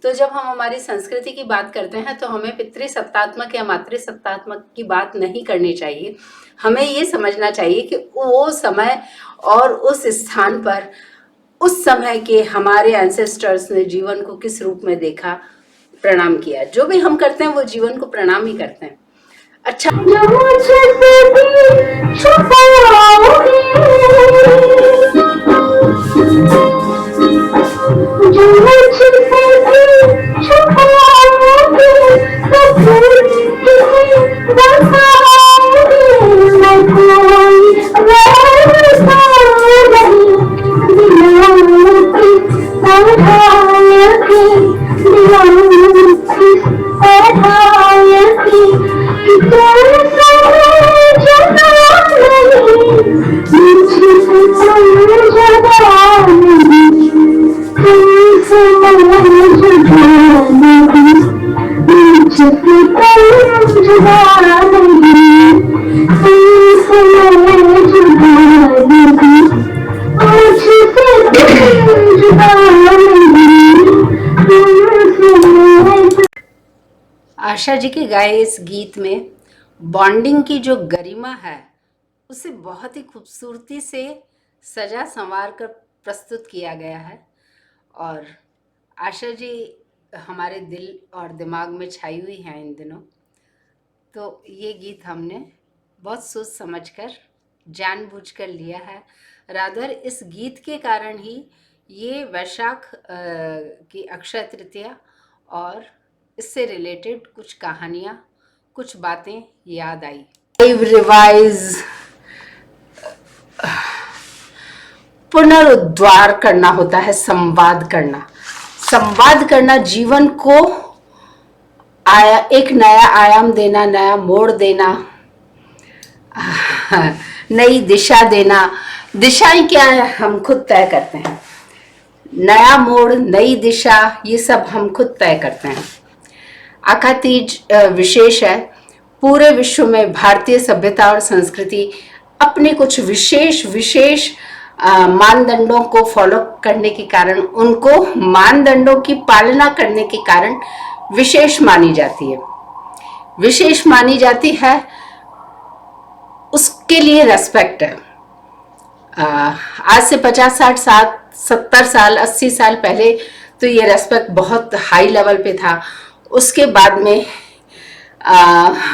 तो जब हम हमारी संस्कृति की बात करते हैं तो हमें पितृसत्तात्मक या मातृसत्तात्मक की बात नहीं करनी चाहिए। हमें ये समझना चाहिए कि वो समय और उस स्थान पर उस समय के हमारे एंसेस्टर्स ने जीवन को किस रूप में देखा, प्रणाम किया। जो भी हम करते हैं वो जीवन को प्रणाम ही करते हैं। अच्छा, आशा जी के गाए इस गीत में बॉन्डिंग की जो गरिमा है उसे बहुत ही खूबसूरती से सजा संवार कर प्रस्तुत किया गया है। और आशा जी हमारे दिल और दिमाग में छाई हुई हैं इन दिनों। तो ये गीत हमने बहुत सोच समझकर जानबूझकर लिया है। रादर इस गीत के कारण ही ये वैशाख की अक्षय तृतीया और इससे रिलेटेड कुछ कहानियाँ, कुछ बातें याद आई। रिवाइज, पुनरुद्वार करना होता है, संवाद करना जीवन को एक नया आयाम देना, नया मोड़ देना, नई दिशा देना। दिशाएं क्या है हम खुद तय करते हैं। नया मोड़, नई दिशा, ये सब हम खुद तय करते हैं। आखा तीज विशेष है। पूरे विश्व में भारतीय सभ्यता और संस्कृति अपने कुछ विशेष मानदंडों को फॉलो करने के कारण, उनको मानदंडों की पालना करने के कारण विशेष मानी जाती है। उसके लिए रेस्पेक्ट है। आज से 50, 60, 70 साल, 80 साल पहले तो ये रेस्पेक्ट बहुत हाई लेवल पे था। उसके बाद में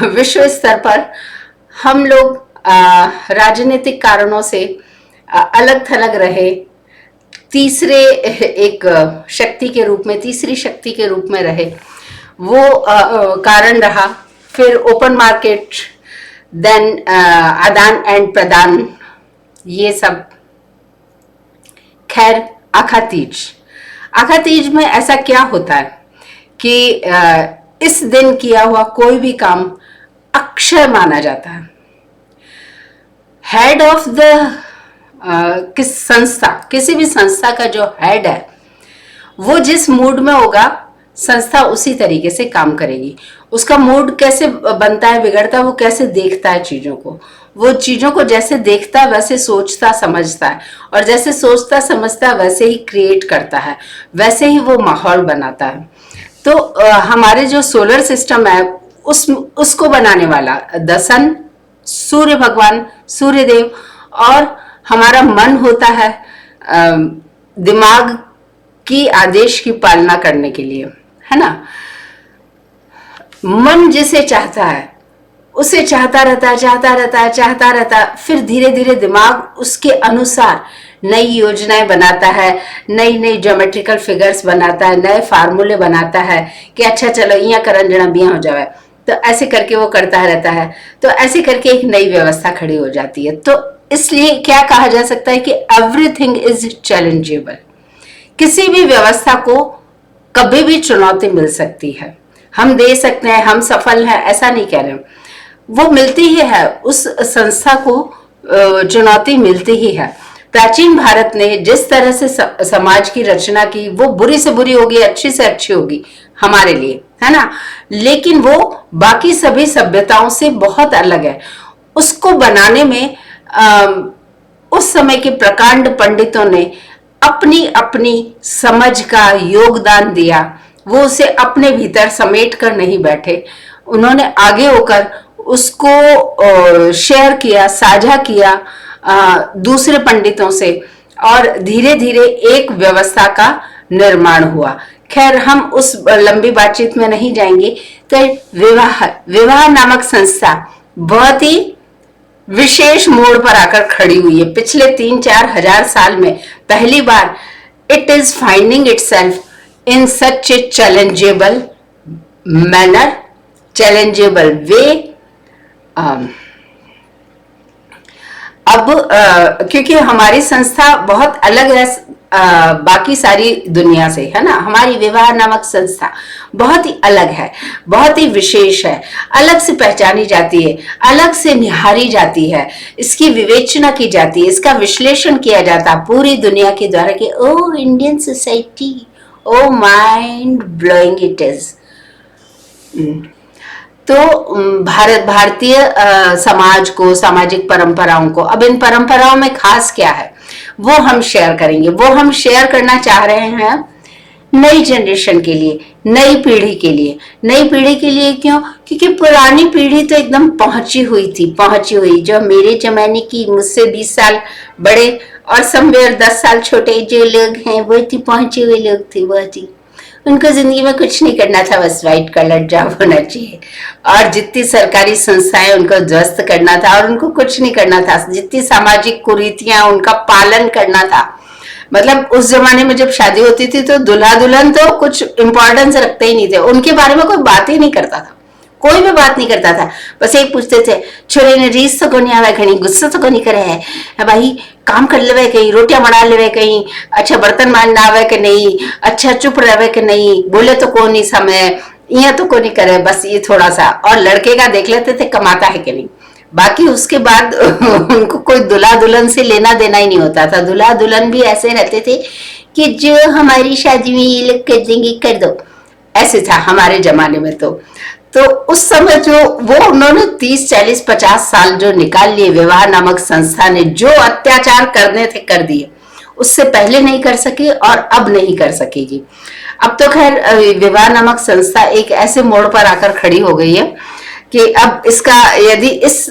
विश्व स्तर पर हम लोग राजनीतिक कारणों से अलग थलग रहे। तीसरी शक्ति के रूप में रहे। वो कारण रहा। फिर ओपन मार्केट, देन आदान एंड प्रदान, ये सब। खैर, आखा तीज में ऐसा क्या होता है कि इस दिन किया हुआ कोई भी काम अक्षय माना जाता है। हेड ऑफ द किसी भी संस्था का जो हेड है वो जिस मूड में होगा, संस्था उसी तरीके से काम करेगी। उसका मूड कैसे बनता है, बिगड़ता है, वो कैसे देखता है चीजों को। वो चीजों को जैसे देखता है वैसे सोचता समझता है, और जैसे सोचता समझता है वैसे ही क्रिएट करता है, वैसे ही वो माहौल बनाता है। तो हमारे जो सोलर सिस्टम है उसको बनाने वाला द सन, सूर्य भगवान, सूर्यदेव, और हमारा मन होता है दिमाग की आदेश की पालना करने के लिए, है ना। मन जिसे चाहता है उसे चाहता रहता है। फिर धीरे धीरे दिमाग उसके अनुसार नई योजनाएं बनाता है, नई ज्योमेट्रिकल फिगर्स बनाता है, नए फार्मूले बनाता है कि अच्छा चलो यहाँ करन जना बिया हो जाए। तो ऐसे करके वो करता रहता है। तो ऐसे करके एक नई व्यवस्था खड़ी हो जाती है। तो इसलिए क्या कहा जा सकता है कि एवरीथिंग इज चैलेंजेबल। किसी भी व्यवस्था को कभी भी चुनौती मिल सकती है। हम दे सकते हैं, हम सफल हैं, ऐसा नहीं कह रहे। वो मिलती ही है, उस संस्था को चुनौती मिलती ही है। प्राचीन भारत ने जिस तरह से समाज की रचना की, वो बुरी से बुरी होगी, अच्छी से अच्छी होगी हमारे लिए, है ना। लेकिन वो बाकी सभी सभ्यताओं से बहुत अलग है। उसको बनाने में उस समय के प्रकांड पंडितों ने अपनी अपनी समझ का योगदान दिया, वो उसे अपने भीतर समेट कर नहीं बैठे, उन्होंने आगे होकर उसको शेयर किया, साझा किया दूसरे पंडितों से, और धीरे धीरे एक व्यवस्था का निर्माण हुआ। खैर, हम उस लंबी बातचीत में नहीं जाएंगे। तो विवाह नामक संस्था बहुत ही विशेष मोड़ पर आकर खड़ी हुई है। पिछले 3-4 हजार साल में पहली बार it is finding itself in such a challengeable manner, challengeable way. अब क्योंकि हमारी संस्था बहुत अलग है बाकी सारी दुनिया से, है ना। हमारी विवाह नामक संस्था बहुत ही अलग है, बहुत ही विशेष है, अलग से पहचानी जाती है, अलग से निहारी जाती है, इसकी विवेचना की जाती है, इसका विश्लेषण किया जाता है पूरी दुनिया के द्वारा कि oh Indian society, oh mind blowing it is. तो भारतीय समाज को, सामाजिक परंपराओं को, अब इन परंपराओं में खास क्या है वो हम शेयर करेंगे। वो हम शेयर करना चाह रहे हैं नई जनरेशन के लिए, नई पीढ़ी के लिए। नई पीढ़ी के लिए क्यों? क्योंकि पुरानी पीढ़ी तो एकदम पहुंची हुई थी, पहुंची हुई, जो मेरे जमाने की, मुझसे 20 साल बड़े और समवेयर 10 साल छोटे जो लोग हैं, वो थी पहुंचे हुए लोग थे, वो थी। उनको जिंदगी में कुछ नहीं करना था, बस व्हाइट कलर जॉब होना चाहिए, और जितनी सरकारी संस्थाएं उनको ध्वस्त करना था, और उनको कुछ नहीं करना था, जितनी सामाजिक कुरीतियां उनका पालन करना था। मतलब उस जमाने में जब शादी होती थी तो दूल्हा दुल्हन तो कुछ इंपॉर्टेंस रखते ही नहीं थे, उनके बारे में कोई बात ही नहीं करता था, कोई भी बात नहीं करता था। बस एक पूछते थे, छोरे ने रीस तो कोनी आवे कहीं, गुस्सा तो कोनी करे है भाई, काम कर लेवे कहीं, रोटियां बना लेवे कहीं, अच्छा बर्तन मांजना आवे कि नहीं, अच्छा चुप रहे कि नहीं, बोले तो कौन नहीं समय, ये तो कोनी करे, बस ये थोड़ा सा। और लड़के का देख लेते थे कमाता है कि नहीं, बाकी उसके बाद उनको कोई दुल्हा दुल्हन से लेना देना ही नहीं होता था। दुल्हा दुल्हन भी ऐसे रहते थे कि जो हमारी शादी में ये लोग कर देंगे कर दो, ऐसे था हमारे जमाने में। तो उस समय जो वो उन्होंने 30, 40, 50 साल जो निकाल लिए विवाह नामक संस्था ने, जो अत्याचार करने थे कर दिए, उससे पहले नहीं कर सके और अब नहीं कर सकेगी। अब तो खैर विवाह नामक संस्था एक ऐसे मोड़ पर आकर खड़ी हो गई है कि अब इसका, यदि इस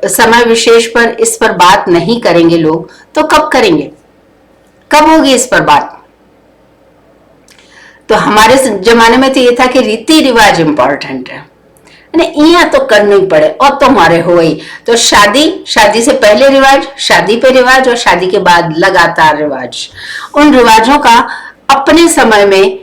समय विशेष पर इस पर बात नहीं करेंगे लोग, तो कब करेंगे, कब होगी इस पर बात? तो हमारे जमाने में तो ये था कि रीति रिवाज इंपॉर्टेंट है, यहाँ तो करना ही पड़े, और तो हमारे हो गई। तो शादी से पहले रिवाज, शादी पे रिवाज, और शादी के बाद लगातार रिवाज। उन रिवाजों का अपने समय में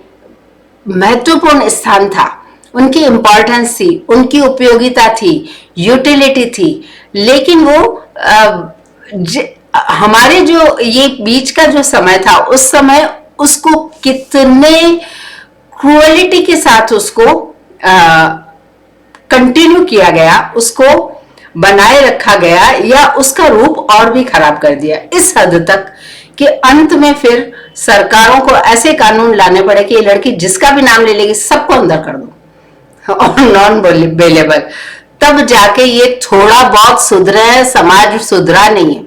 महत्वपूर्ण स्थान था, उनकी इंपॉर्टेंस थी, उनकी उपयोगिता थी, यूटिलिटी थी। लेकिन वो हमारे जो ये बीच का जो समय था, उस समय उसको कितने क्वालिटी के साथ उसको कंटिन्यू किया गया, उसको बनाए रखा गया, या उसका रूप और भी खराब कर दिया इस हद तक कि अंत में फिर सरकारों को ऐसे कानून लाने पड़े कि ये लड़की जिसका भी नाम ले लेगी सबको अंदर कर दो और नॉन बेलेबल। तब जाके ये थोड़ा बहुत सुधरा है, समाज सुधरा नहीं है,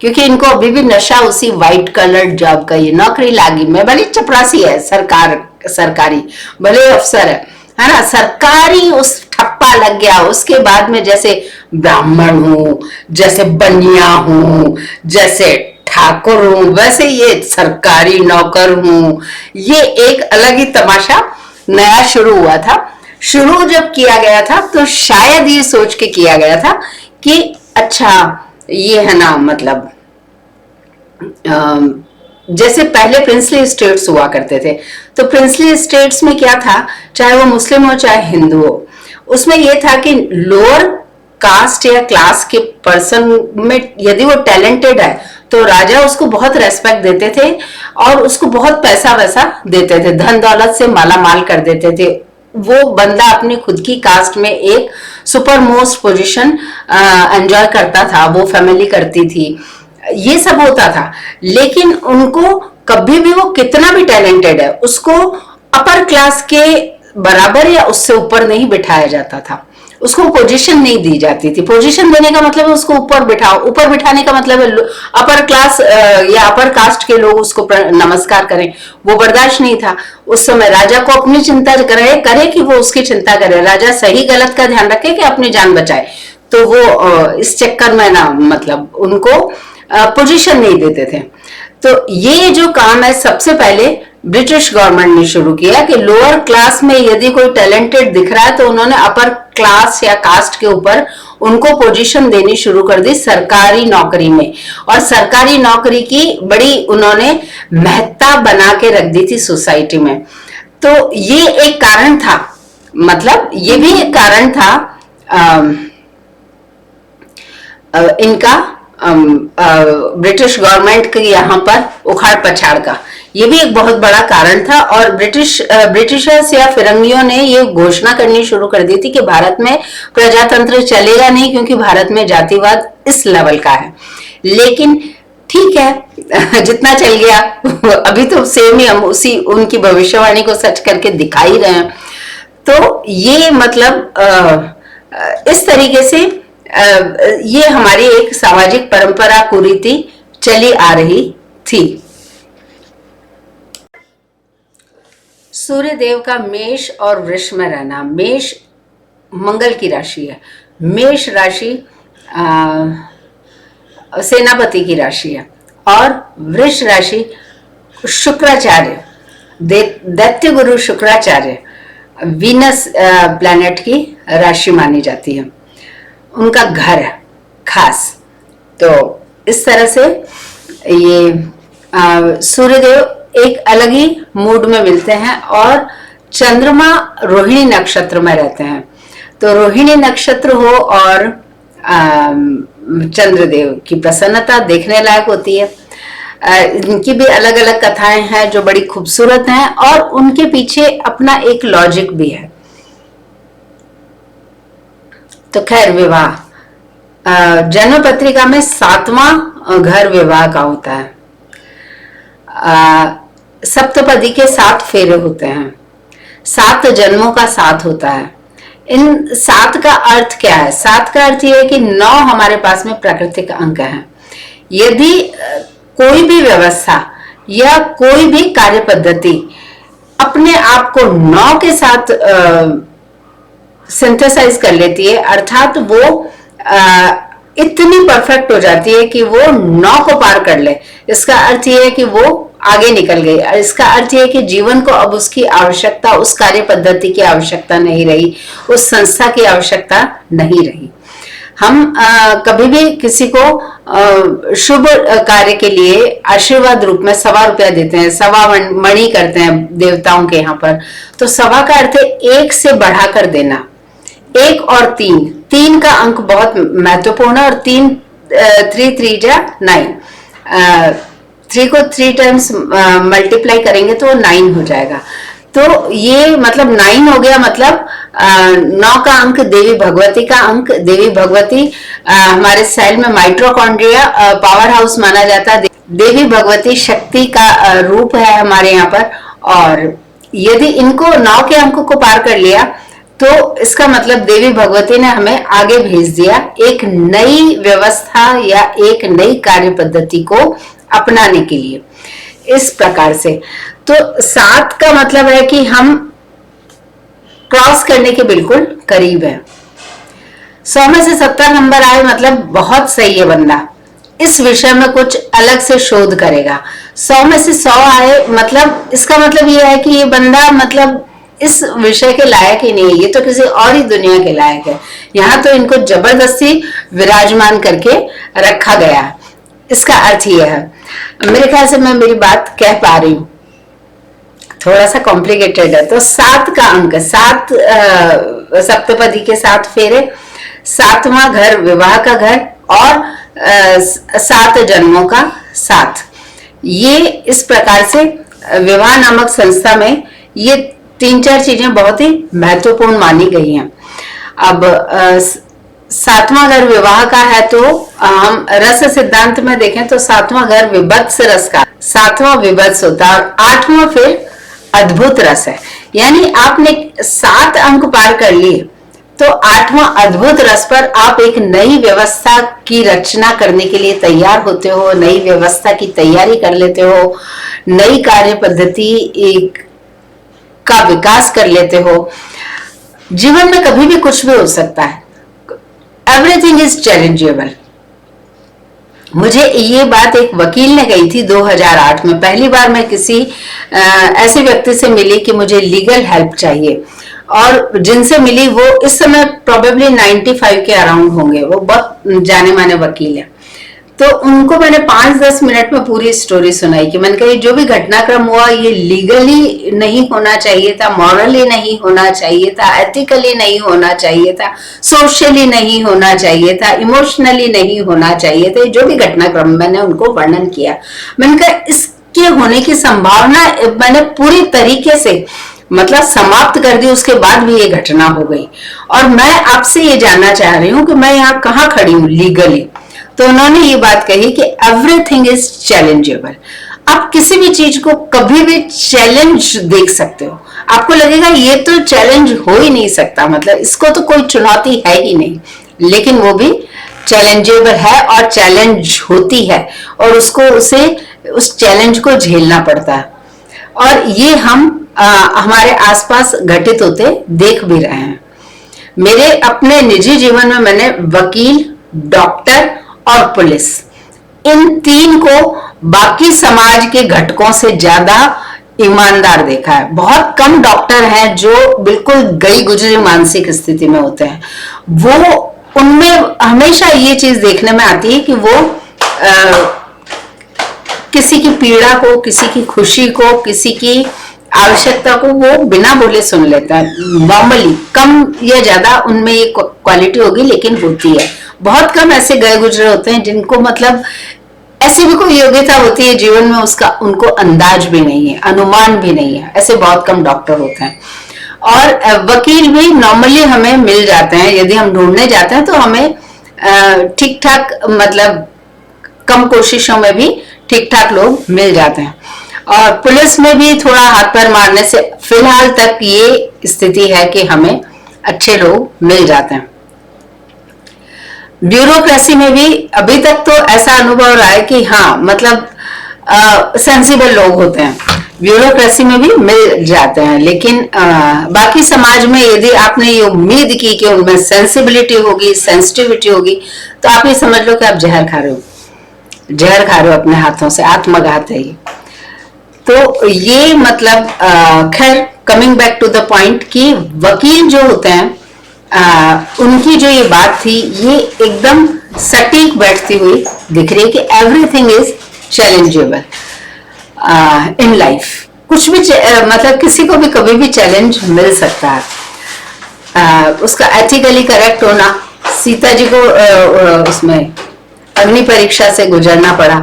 क्योंकि इनको अभी भी नशा उसी व्हाइट कलर जॉब का, ये नौकरी लागी में, भले चपरासी है, सरकारी भले अफसर है ना, सरकारी उस ठप्पा लग गया। उसके बाद में जैसे ब्राह्मण हूं, जैसे बनिया हूं, जैसे ठाकुर हूं, वैसे ये सरकारी नौकर हूं। ये एक अलग ही तमाशा नया शुरू हुआ था। शुरू जब किया गया था तो शायद ये सोच के किया गया था कि अच्छा ये है ना, मतलब जैसे पहले प्रिंसली स्टेट्स हुआ करते थे, तो प्रिंसली स्टेट्स में क्या था, चाहे वो मुस्लिम हो चाहे हिंदू हो, उसमें यह था कि लोअर कास्ट या क्लास के पर्सन में यदि वो टैलेंटेड है तो राजा उसको बहुत रेस्पेक्ट देते थे और उसको बहुत पैसा वैसा देते थे, धन दौलत से माला माल कर देते थे। वो बंदा अपनी खुद की कास्ट में एक सुपर मोस्ट पोजीशन एंजॉय करता था, वो फैमिली करती थी, ये सब होता था। लेकिन उनको कभी भी, वो कितना भी टैलेंटेड है, उसको अपर क्लास के बराबर या उससे ऊपर नहीं बिठाया जाता था। उसको पोजीशन नहीं दी जाती थी। पोजीशन देने का मतलब है उसको ऊपर बिठाओ, ऊपर बिठाने का मतलब है अपर क्लास या अपर कास्ट के लोग उसको नमस्कार करें, वो बर्दाश्त नहीं था। उस समय राजा को अपनी चिंता करे कि वो उसकी चिंता करे, राजा सही गलत का ध्यान रखे कि अपनी जान बचाए। तो वो इस चक्कर में ना मतलब उनको पोजीशन नहीं देते थे। तो ये जो काम है सबसे पहले ब्रिटिश गवर्नमेंट ने शुरू किया कि लोअर क्लास में यदि कोई टैलेंटेड दिख रहा है तो उन्होंने अपर क्लास या कास्ट के ऊपर उनको पोजीशन देनी शुरू कर दी सरकारी नौकरी में, और सरकारी नौकरी की बड़ी उन्होंने महत्ता बना के रख दी थी सोसाइटी में। तो ये एक कारण था, मतलब ये भी एक कारण था इनका ब्रिटिश गवर्नमेंट के यहाँ पर उखाड़ पछाड़ का, ये भी एक बहुत बड़ा कारण था। और ब्रिटिशर्स या फिरंगियों ने ये घोषणा करनी शुरू कर दी थी कि भारत में प्रजातंत्र चलेगा नहीं, क्योंकि भारत में जातिवाद इस लेवल का है। लेकिन ठीक है, जितना चल गया अभी तो सेम ही हम उसी उनकी भविष्यवाणी को सच करके दिखा ही रहे हैं। तो ये मतलब इस तरीके से ये हमारी एक सामाजिक परंपरा कुरीति चली आ रही थी। सूर्य देव का मेष और वृष में रहना, मेष मंगल की राशि है, मेष राशि सेनापति की राशि है, और वृष राशि शुक्राचार्य, दैत्य गुरु शुक्राचार्य वीनस प्लैनेट की राशि मानी जाती है, उनका घर है खास। तो इस तरह से ये सूर्यदेव एक अलग ही मूड में मिलते हैं, और चंद्रमा रोहिणी नक्षत्र में रहते हैं। तो रोहिणी नक्षत्र हो और चंद्रदेव की प्रसन्नता देखने लायक होती है। इनकी भी अलग अलग कथाएं हैं जो बड़ी खूबसूरत हैं, और उनके पीछे अपना एक लॉजिक भी है। तो खैर, विवाह जन्म पत्रिका में 7वां घर विवाह का होता है। सप्तपदी के 7 फेरे होते हैं, 7 जन्मों का 7 होता है। इन 7 का अर्थ क्या है? 7 का अर्थ यह है कि 9 हमारे पास में प्राकृतिक अंक है। यदि कोई भी व्यवस्था या कोई भी कार्य पद्धति अपने आप को 9 के साथ सिंथेसाइज कर लेती है, अर्थात वो इतनी परफेक्ट हो जाती है कि वो 9 को पार कर ले, इसका अर्थ ये है कि वो आगे निकल गई। इसका अर्थ ये है कि जीवन को अब उसकी आवश्यकता, उस कार्य पद्धति की आवश्यकता नहीं रही, उस संस्था की आवश्यकता नहीं रही। हम कभी भी किसी को शुभ कार्य के लिए आशीर्वाद रूप में 1.25 रुपया देते हैं, 1.25 मणि करते हैं देवताओं के यहाँ पर। तो 1.25 का अर्थ है 1 से बढ़ाकर देना। 1 और 3 का अंक बहुत महत्वपूर्ण है, और 3 3 जा 9, 3 को 3 टाइम्स मल्टीप्लाई करेंगे तो 9 हो जाएगा। तो ये मतलब 9 हो गया, मतलब 9 का अंक देवी भगवती का अंक। देवी भगवती हमारे सेल में माइटोकॉन्ड्रिया पावर हाउस माना जाता है। देवी भगवती शक्ति का रूप है हमारे यहाँ पर, और यदि इनको 9 के अंक को पार कर लिया तो इसका मतलब देवी भगवती ने हमें आगे भेज दिया एक नई व्यवस्था या एक नई कार्य पद्धति को अपनाने के लिए। इस प्रकार से तो 7 का मतलब है कि हम क्रॉस करने के बिल्कुल करीब है। 100 में से 70 नंबर आए मतलब बहुत सही है बंदा, इस विषय में कुछ अलग से शोध करेगा। 100 में से 100 आए मतलब इसका मतलब यह है कि ये बंदा मतलब इस विषय के लायक ही नहीं है, ये तो किसी और ही दुनिया के लायक है। यहाँ तो इनको जबरदस्ती विराजमान करके रखा गया है। इसका अर्थ यह है, मेरे ख्याल से मैं मेरी बात कह पा रही हूँ, थोड़ा सा कॉम्प्लिकेटेड है। तो 7 का अंक, 7 सप्तपदी के 7 फेरे, 7वां घर विवाह का घर, और 7 जन्मों का 7। ये इस प्रकार से विवाह नामक संस्था में ये 3-4 चीजें बहुत ही महत्वपूर्ण मानी गई हैं। अब 7वां घर विवाह का है, तो हम रस सिद्धांत में देखें तो 7वां घर विभत्स रस का, 7वां विभत्स होता है, और 8वां फिर अद्भुत रस है। यानी आपने 7 अंक पार कर लिए तो आठवां अद्भुत रस पर आप एक नई व्यवस्था की रचना करने के लिए तैयार होते हो, नई व्यवस्था की तैयारी कर लेते हो, नई कार्य पद्धति का विकास कर लेते हो। जीवन में कभी भी कुछ भी हो सकता है, एवरीथिंग इज चैलेंजेबल। मुझे ये बात एक वकील ने कही थी 2008 में। पहली बार मैं किसी ऐसे व्यक्ति से मिली कि मुझे लीगल हेल्प चाहिए, और जिनसे मिली वो इस समय प्रोबेबली 95 के अराउंड होंगे, वो बहुत जाने माने वकील है। तो उनको मैंने 5-10 मिनट में पूरी स्टोरी सुनाई कि मैंने कहा जो भी घटनाक्रम हुआ ये लीगली नहीं होना चाहिए था, मॉरली नहीं होना चाहिए था, एथिकली नहीं होना चाहिए था, सोशली नहीं होना चाहिए था, इमोशनली नहीं होना चाहिए था। जो भी घटनाक्रम मैंने उनको वर्णन किया, मैंने कहा इसके होने की संभावना मैंने पूरी तरीके से मतलब समाप्त कर दी, उसके बाद भी ये घटना हो गई। और मैं आपसे ये जानना चाह रही हूँ कि मैं यहाँ कहाँ खड़ी हूँ लीगली। तो उन्होंने ये बात कही कि एवरीथिंग इज चैलेंजेबल। आप किसी भी चीज को कभी भी चैलेंज देख सकते हो। आपको लगेगा ये तो चैलेंज हो ही नहीं सकता, मतलब इसको तो कोई चुनौती है ही नहीं, लेकिन वो भी चैलेंजेबल है और चैलेंज होती है, और उस चैलेंज को झेलना पड़ता है। और ये हम हमारे आसपास घटित होते देख भी रहे हैं। मेरे अपने निजी जीवन में मैंने वकील, डॉक्टर और पुलिस, इन तीन को बाकी समाज के घटकों से ज्यादा ईमानदार देखा है। बहुत कम डॉक्टर हैं जो बिल्कुल गई गुजरी मानसिक स्थिति में होते हैं। वो उनमें हमेशा ये चीज देखने में आती है कि वो किसी की पीड़ा को, किसी की खुशी को, किसी की आवश्यकता को वो बिना बोले सुन लेता है। नॉर्मली कम या ज्यादा उनमें ये क्वालिटी होगी, लेकिन होती है। बहुत कम ऐसे गए गुजरे होते हैं जिनको मतलब ऐसी भी कोई योग्यता होती है जीवन में, उसका उनको अंदाज भी नहीं है, अनुमान भी नहीं है। ऐसे बहुत कम डॉक्टर होते हैं। और वकील भी नॉर्मली हमें मिल जाते हैं, यदि हम ढूंढने जाते हैं तो हमें ठीक ठाक, मतलब कम कोशिशों में भी ठीक ठाक लोग मिल जाते हैं। और पुलिस में भी थोड़ा हाथ पैर मारने से फिलहाल तक ये स्थिति है कि हमें अच्छे लोग मिल जाते हैं। ब्यूरोक्रेसी में भी अभी तक तो ऐसा अनुभव रहा है कि हाँ, मतलब सेंसिबल लोग होते हैं, ब्यूरोक्रेसी में भी मिल जाते हैं। लेकिन बाकी समाज में यदि आपने ये उम्मीद की कि उनमें सेंसिबिलिटी होगी, सेंसिटिविटी होगी, तो आप ये समझ लो कि आप जहर खा रहे हो, जहर खा रहे हो अपने हाथों से, आत्मघात है ये। तो ये मतलब खैर, coming back to the point कि वकील जो होते हैं उनकी जो ये बात थी ये एकदम सटीक बैठती हुई दिख रही है कि everything is challengeable in life. कुछ भी मतलब किसी को भी कभी भी चैलेंज मिल सकता है। उसका एथिकली करेक्ट होना, सीता जी को उसमें अग्नि परीक्षा से गुजरना पड़ा,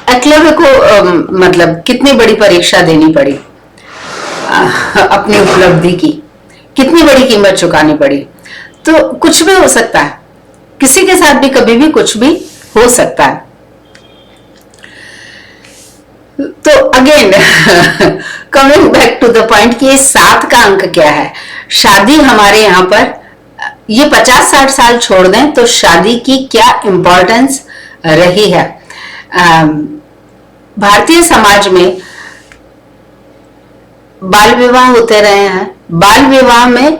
एकलव्य को मतलब कितनी बड़ी परीक्षा देनी पड़ी, अपनी उपलब्धि की कितनी बड़ी कीमत चुकानी पड़ी। तो कुछ भी हो सकता है, किसी के साथ भी कभी भी कुछ भी हो सकता है। तो again coming back to the point कि 7 का अंक क्या है। शादी हमारे यहाँ पर ये 50-60 साल छोड़ दें तो शादी की क्या इंपॉर्टेंस रही है। भारतीय समाज में बाल विवाह होते रहे हैं। बाल विवाह में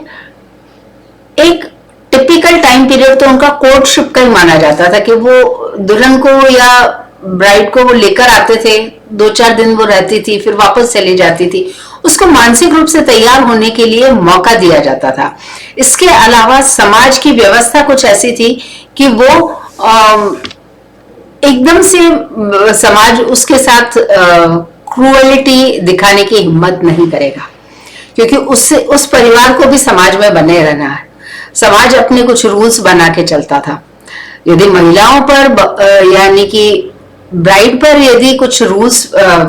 एक टिपिकल टाइम पीरियड तो उनका कोर्टशिप का ही माना जाता था कि वो दुल्हन को या ब्राइड को वो लेकर आते थे, 2-4 दिन वो रहती थी, फिर वापस चली जाती थी। उसको मानसिक रूप से तैयार होने के लिए मौका दिया जाता था। इसके अलावा समाज की व्यवस्था कुछ ऐसी थी कि वो एकदम से समाज उसके साथ क्रूअलिटी दिखाने की हिम्मत नहीं करेगा, क्योंकि उससे उस परिवार को भी समाज में बने रहना है। समाज अपने कुछ रूल्स बना के चलता था। यदि महिलाओं पर यानी कि ब्राइड पर यदि कुछ रूल्स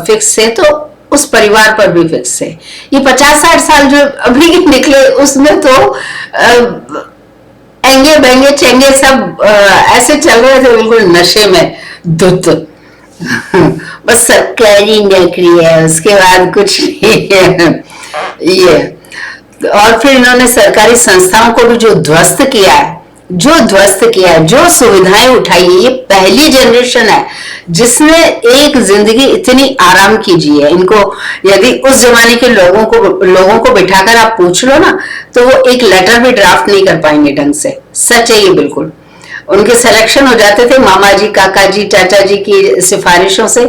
फिक्स है तो उस परिवार पर भी फिक्स है। ये 50-60 साल जो अभी निकले उसमें तो एंगे बेंगे चेंगे सब ऐसे चल रहे थे, बिल्कुल नशे में धुत। बस सरकारी नौकरी है, उसके बाद कुछ नहीं है ये। और फिर इन्होंने सरकारी संस्थाओं को भी जो ध्वस्त किया है, जो सुविधाएं उठाई है, ये पहली जनरेशन है जिसने एक जिंदगी इतनी आराम की जी है। इनको यदि उस जमाने के लोगों को बिठाकर आप पूछ लो ना, तो वो एक लेटर भी ड्राफ्ट नहीं कर पाएंगे ढंग से। सच है ये बिल्कुल। उनके सिलेक्शन हो जाते थे मामा जी, काका जी, चाचा जी की सिफारिशों से।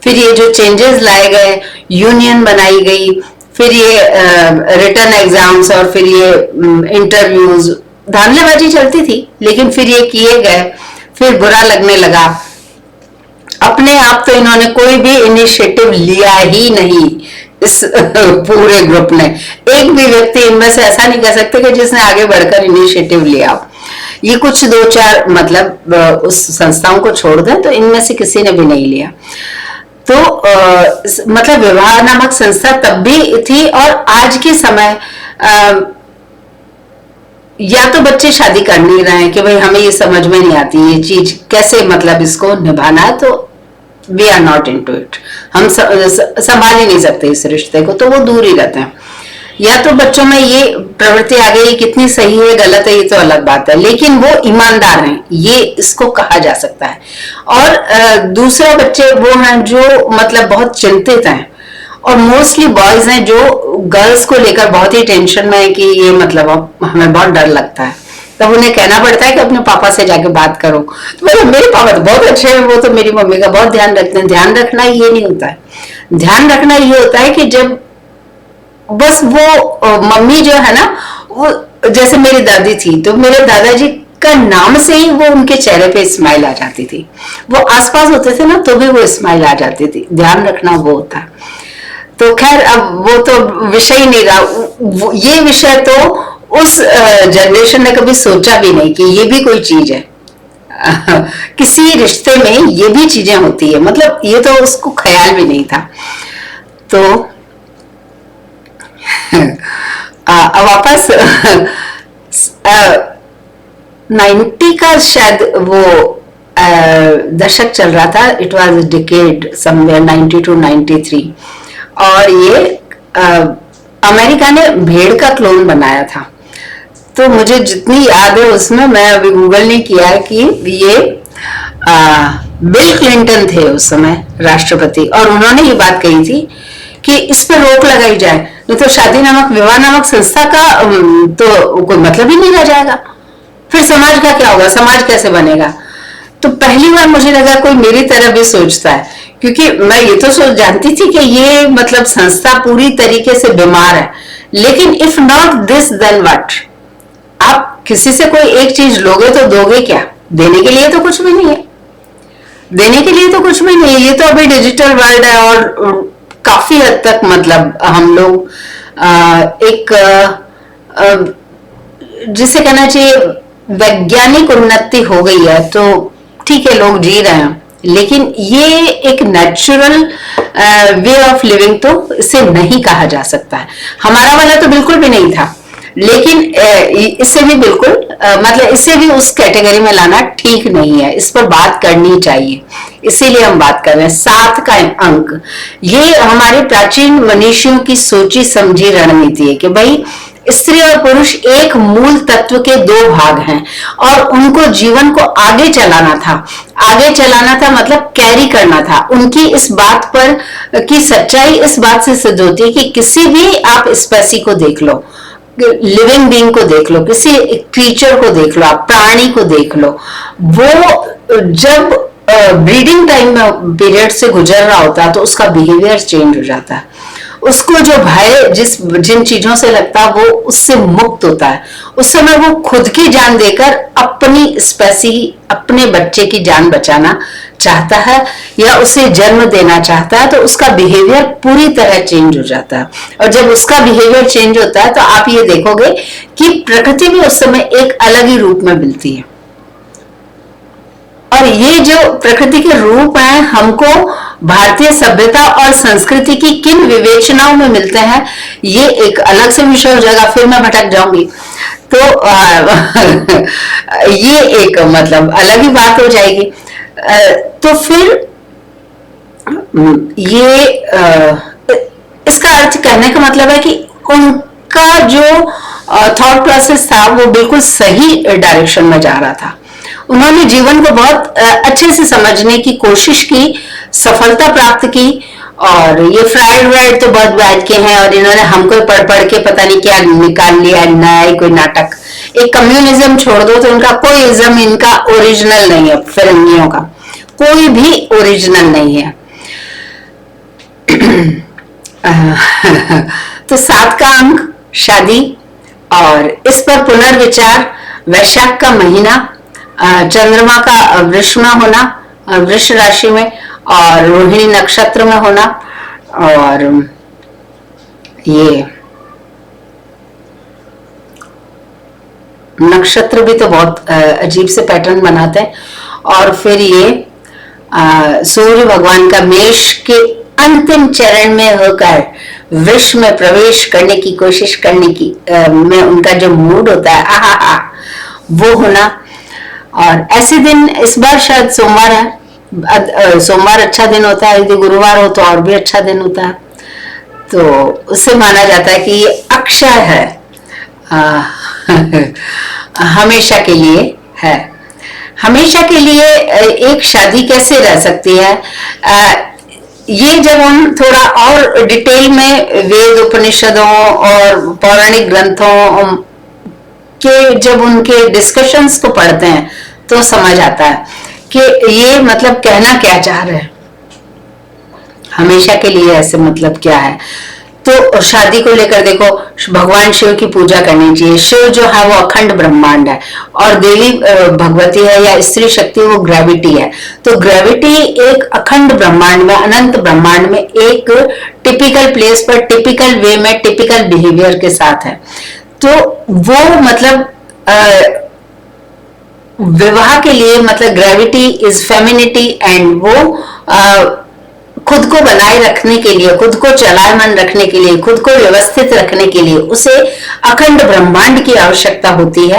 फिर ये जो चेंजेस लाए गए, यूनियन बनाई गई, फिर ये रिटर्न एग्जाम्स और फिर ये इंटरव्यूज, धांधलेबाजी चलती थी, लेकिन फिर ये किए गए। फिर बुरा लगने लगा। अपने आप तो इन्होंने कोई भी इनिशिएटिव लिया ही नहीं इस पूरे ग्रुप ने। एक भी व्यक्ति इनमें से ऐसा नहीं कह सकते कि जिसने आगे बढ़कर इनिशिएटिव लिया। ये कुछ दो चार मतलब उस संस्थाओं को छोड़ दें तो इनमें से किसी ने भी नहीं लिया। तो मतलब विवाह नामक संस्था तब भी थी, और आज के समय या तो बच्चे शादी कर नहीं रहे हैं कि भाई हमें ये समझ में नहीं आती ये चीज कैसे मतलब इसको निभाना है, तो we are not into it, हम संभाल ही नहीं सकते इस रिश्ते को, तो वो दूर ही रहते हैं। या तो बच्चों में ये प्रवृत्ति आ गई, कितनी सही है गलत है ये तो अलग बात है, लेकिन वो ईमानदार हैं, ये इसको कहा जा सकता है। और दूसरा बच्चे वो हैं जो मतलब बहुत चिंतित हैं, और मोस्टली बॉयज हैं जो गर्ल्स को लेकर बहुत ही टेंशन में है कि ये मतलब हमें बहुत डर लगता है। तब उन्हें कहना पड़ता है कि अपने पापा से जाके बात करो। तो मतलब मेरे पापा तो बहुत अच्छे हैं, वो तो मेरी मम्मी का बहुत ध्यान रखते हैं। ध्यान रखना ये नहीं होता है, ध्यान रखना ये होता है कि जब बस वो मम्मी जो है ना, वो जैसे मेरी दादी थी तो मेरे दादाजी का नाम से ही वो उनके चेहरे पे स्माइल आ जाती थी। वो आसपास होते थे ना तो भी वो स्माइल आ जाती थी। ध्यान रखना वो होता है। तो खैर अब वो तो विषय ही नहीं रहा। ये विषय तो उस जनरेशन ने कभी सोचा भी नहीं कि ये भी कोई चीज है। किसी रिश्ते में ये भी चीजें होती है, मतलब ये तो उसको ख्याल भी नहीं था। तो वापस 90 का शायद वो दशक चल रहा था। It was decade somewhere 90 to 93, और ये अमेरिका ने भेड़ का क्लोन बनाया था। तो मुझे जितनी याद है उसमें, मैं अभी गूगल नहीं किया है, कि ये बिल क्लिंटन थे उस समय राष्ट्रपति, और उन्होंने ये बात कही थी कि इस पर रोक लगाई जाए, नहीं तो शादी नामक विवाह नामक संस्था का तो कोई मतलब ही नहीं रह जाएगा। फिर समाज का क्या होगा, समाज कैसे बनेगा। तो पहली बार मुझे लगा कोई मेरी तरह भी सोचता है, क्योंकि मैं ये तो सोच जानती थी कि ये मतलब संस्था पूरी तरीके से बीमार है, लेकिन if not this then what. आप किसी से कोई एक चीज लोगे तो दोगे क्या? देने के लिए तो कुछ भी नहीं है, देने के लिए तो कुछ भी नहीं है। ये तो अभी डिजिटल वर्ल्ड है, और काफी हद तक मतलब हम लोग एक जिसे कहना चाहिए वैज्ञानिक उन्नति हो गई है, तो ठीक है लोग जी रहे हैं, लेकिन ये एक नेचुरल वे ऑफ लिविंग तो इसे नहीं कहा जा सकता है। हमारा वाला तो बिल्कुल भी नहीं था, लेकिन इससे भी बिल्कुल मतलब इसे भी उस कैटेगरी में लाना ठीक नहीं है। इस पर बात करनी चाहिए, इसीलिए हम बात कर रहे हैं। 7 का अंक, ये हमारे प्राचीन मनीषियों की सोची समझी रणनीति है कि भाई स्त्री और पुरुष एक मूल तत्व के 2 भाग हैं, और उनको जीवन को आगे चलाना था। आगे चलाना था मतलब कैरी करना था। उनकी इस बात पर की सच्चाई इस बात से सिद्ध होती है कि किसी भी आप स्पेसी को देख लो, लिविंग बीइंग को देख लो, किसी क्रीचर को देख लो, आप प्राणी को देख लो, वो जब ब्रीडिंग टाइम में पीरियड से गुजर रहा होता है तो उसका बिहेवियर चेंज हो जाता है। उसको जो भय जिन चीजों से लगता है वो उससे मुक्त होता है। उस समय वो खुद की जान देकर अपनी स्पेसी, अपने बच्चे की जान बचाना चाहता है या उसे जन्म देना चाहता है, तो उसका बिहेवियर पूरी तरह चेंज हो जाता है। और जब उसका बिहेवियर चेंज होता है तो आप ये देखोगे कि प्रकृति भी उस समय एक अलग ही रूप में मिलती है। और ये जो प्रकृति के रूप हैं हमको भारतीय सभ्यता और संस्कृति की किन विवेचनाओं में मिलते हैं, ये एक अलग से विषय हो जाएगा, फिर मैं भटक जाऊंगी। तो ये एक मतलब अलग ही बात हो जाएगी। तो फिर ये इसका अर्थ कहने का मतलब है कि उनका उनका जो थॉट प्रोसेस था वो बिल्कुल सही डायरेक्शन में जा रहा था। उन्होंने जीवन को बहुत अच्छे से समझने की कोशिश की, सफलता प्राप्त की। और ये फ्राइड राइट तो बहुत बैठ के हैं और इन्होंने हमको पढ़ पढ़ के पता नहीं क्या निकाल लिया, नया ही कोई नाटक। एक कम्युनिज्म छोड़ दो तो उनका कोई इज्म इनका ओरिजिनल नहीं है, फिरंगियों का कोई भी ओरिजिनल नहीं है। तो 7 का अंक शादी, और इस पर पुनर्विचार। वैशाख का महीना, चंद्रमा का वृष में होना, वृष राशि में, और रोहिणी नक्षत्र में होना। और ये नक्षत्र भी तो बहुत अजीब से पैटर्न बनाते हैं। और फिर ये सूर्य भगवान का मेष के अंतिम चरण में होकर विश्व में प्रवेश करने की कोशिश करने की में उनका जो मूड होता है, आहा वो होना। और ऐसे दिन इस बार शायद सोमवार है, सोमवार अच्छा दिन होता है, यदि गुरुवार हो तो और भी अच्छा दिन होता है। तो उससे माना जाता है कि ये अक्षय है, हमेशा के लिए है। हमेशा के लिए एक शादी कैसे रह सकती है, ये जब हम थोड़ा और डिटेल में वेद उपनिषदों और पौराणिक ग्रंथों के जब उनके डिस्कशंस को पढ़ते हैं तो समझ आता है कि ये मतलब कहना क्या चाह रहे हैं, हमेशा के लिए ऐसे मतलब क्या है। तो शादी को लेकर देखो, भगवान शिव की पूजा करनी चाहिए। शिव जो है वो अखंड ब्रह्मांड है और देवी भगवती है या स्त्री शक्ति वो ग्रेविटी है। तो ग्रेविटी एक अखंड ब्रह्मांड में, अनंत ब्रह्मांड में एक टिपिकल प्लेस पर टिपिकल वे में टिपिकल बिहेवियर के साथ है। तो वो मतलब विवाह के लिए मतलब ग्रेविटी इज फेमिनिटी, एंड वो खुद को बनाए रखने के लिए, खुद को चलायमान रखने के लिए, खुद को व्यवस्थित रखने के लिए उसे अखंड ब्रह्मांड की आवश्यकता होती है।